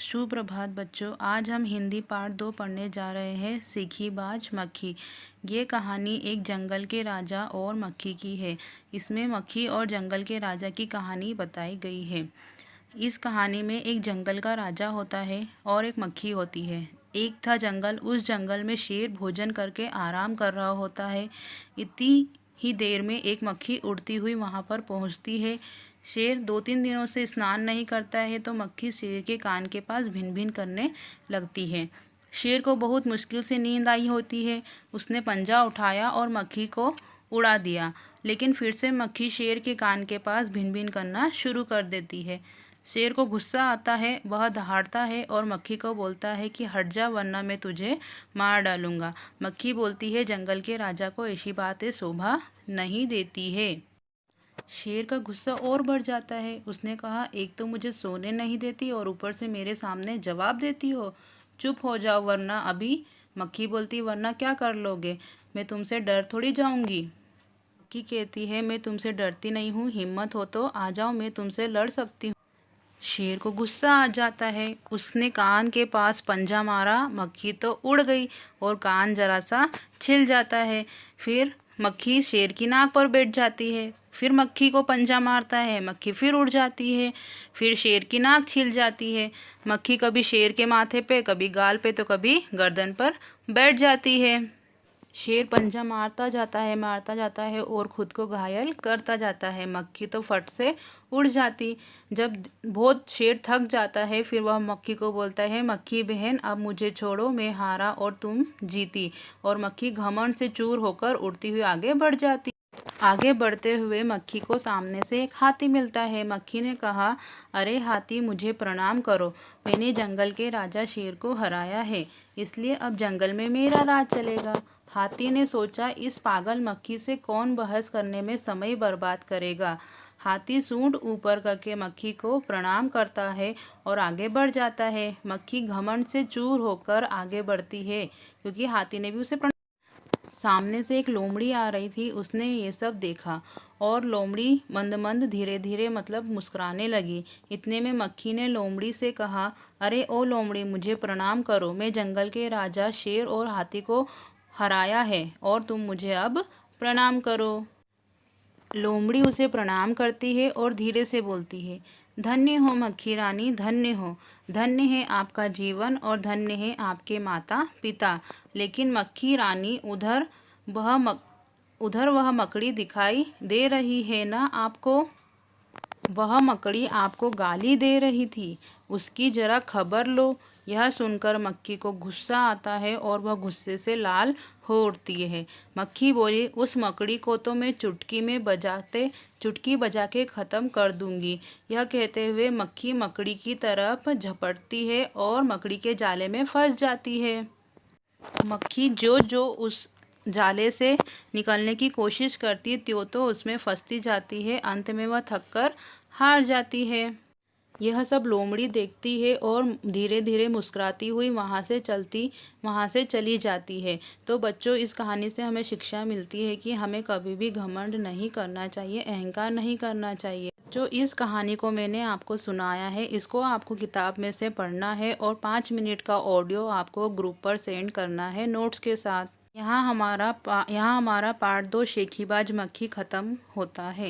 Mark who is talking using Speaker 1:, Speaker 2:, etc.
Speaker 1: सुप्रभात बच्चों, आज हम हिंदी पाठ 2 पढ़ने जा रहे हैं। सीखीबाज मक्खी। ये कहानी एक जंगल के राजा और मक्खी की है। इसमें मक्खी और जंगल के राजा की कहानी बताई गई है। इस कहानी में एक जंगल का राजा होता है और एक मक्खी होती है। एक था जंगल, उस जंगल में शेर भोजन करके आराम कर रहा होता है। इतनी ही देर में एक मक्खी उड़ती हुई वहाँ पर पहुँचती है। शेर 2-3 दिनों से स्नान नहीं करता है तो मक्खी शेर के कान के पास भिन भिन करने लगती है। शेर को बहुत मुश्किल से नींद आई होती है। उसने पंजा उठाया और मक्खी को उड़ा दिया, लेकिन फिर से मक्खी शेर के कान के पास भिन भिन करना शुरू कर देती है। शेर को गुस्सा आता है, वह दहाड़ता है और मक्खी को बोलता है कि हट जा वरना मैं तुझे मार डालूंगा। मक्खी बोलती है जंगल के राजा को ऐसी बातें शोभा नहीं देती है। शेर का गुस्सा और बढ़ जाता है। उसने कहा, एक तो मुझे सोने नहीं देती और ऊपर से मेरे सामने जवाब देती हो। चुप हो जाओ वरना अभी। मक्खी बोलती, वरना क्या कर लोगे? मैं तुमसे डर थोड़ी जाऊंगी। मक्खी कहती है, मैं तुमसे डरती नहीं हूँ, हिम्मत हो तो आ जाओ, मैं तुमसे लड़ सकती हूँ। शेर को गुस्सा आ जाता है। उसने कान के पास पंजा मारा। मक्खी तो उड़ गई और कान जरा सा छिल जाता है। फिर मक्खी शेर की नाक पर बैठ जाती है। फिर मक्खी को पंजा मारता है। मक्खी फिर उड़ जाती है। फिर शेर की नाक छिल जाती है। मक्खी कभी शेर के माथे पे, कभी गाल पे, तो कभी गर्दन पर बैठ जाती है। शेर पंजा मारता जाता है और खुद को घायल करता जाता है। मक्खी तो फट से उड़ जाती। जब बहुत शेर थक जाता है, फिर वह मक्खी को बोलता है, मक्खी बहन अब मुझे छोड़ो, मैं हारा और तुम जीती। और मक्खी घमंड से चूर होकर उड़ती हुई आगे बढ़ जाती। आगे बढ़ते हुए मक्खी को सामने से एक हाथी मिलता है। मक्खी ने कहा, अरे हाथी, मुझे प्रणाम करो। मैंने जंगल के राजा शेर को हराया है, इसलिए अब जंगल में मेरा राज चलेगा। हाथी ने सोचा, इस पागल मक्खी से कौन बहस करने में समय बर्बाद करेगा। हाथी सूंड ऊपर करके मक्खी को प्रणाम करता है और आगे बढ़ जाता है। मक्खी घमंड से चूर होकर आगे बढ़ती है, क्योंकि हाथी ने भी उसे सामने से एक लोमड़ी आ रही थी। उसने ये सब देखा और लोमड़ी मंद मंद धीरे धीरे मुस्कुराने लगी। इतने में मक्खी ने लोमड़ी से कहा, अरे ओ लोमड़ी, मुझे प्रणाम करो। मैं जंगल के राजा शेर और हाथी को हराया है और तुम मुझे अब प्रणाम करो। लोमड़ी उसे प्रणाम करती है और धीरे से बोलती है, धन्य हो मक्खी रानी, धन्य हो। धन्य है आपका जीवन और धन्य है आपके माता पिता। लेकिन मक्खी रानी, उधर वह मकड़ी दिखाई दे रही है ना आपको? वह मकड़ी आपको गाली दे रही थी, उसकी जरा खबर लो। यह सुनकर मक्खी को गुस्सा आता है और वह गुस्से से लाल हो उठती है। मक्खी बोली, उस मकड़ी को तो मैं चुटकी बजा के ख़त्म कर दूंगी। यह कहते हुए मक्खी मकड़ी की तरफ झपटती है और मकड़ी के जाले में फंस जाती है। मक्खी जो उस जाले से निकलने की कोशिश करती है, त्यों तो उसमें फंसती जाती है। अंत में वह थककर हार जाती है। यह सब लोमड़ी देखती है और धीरे धीरे मुस्कुराती हुई वहाँ से चली जाती है। तो बच्चों, इस कहानी से हमें शिक्षा मिलती है कि हमें कभी भी घमंड नहीं करना चाहिए, अहंकार नहीं करना चाहिए। जो इस कहानी को मैंने आपको सुनाया है, इसको आपको किताब में से पढ़ना है और 5 मिनट का ऑडियो आपको ग्रुप पर सेंड करना है नोट्स के साथ। यहाँ हमारा पार्ट 2 शेखीबाज मक्खी ख़त्म होता है।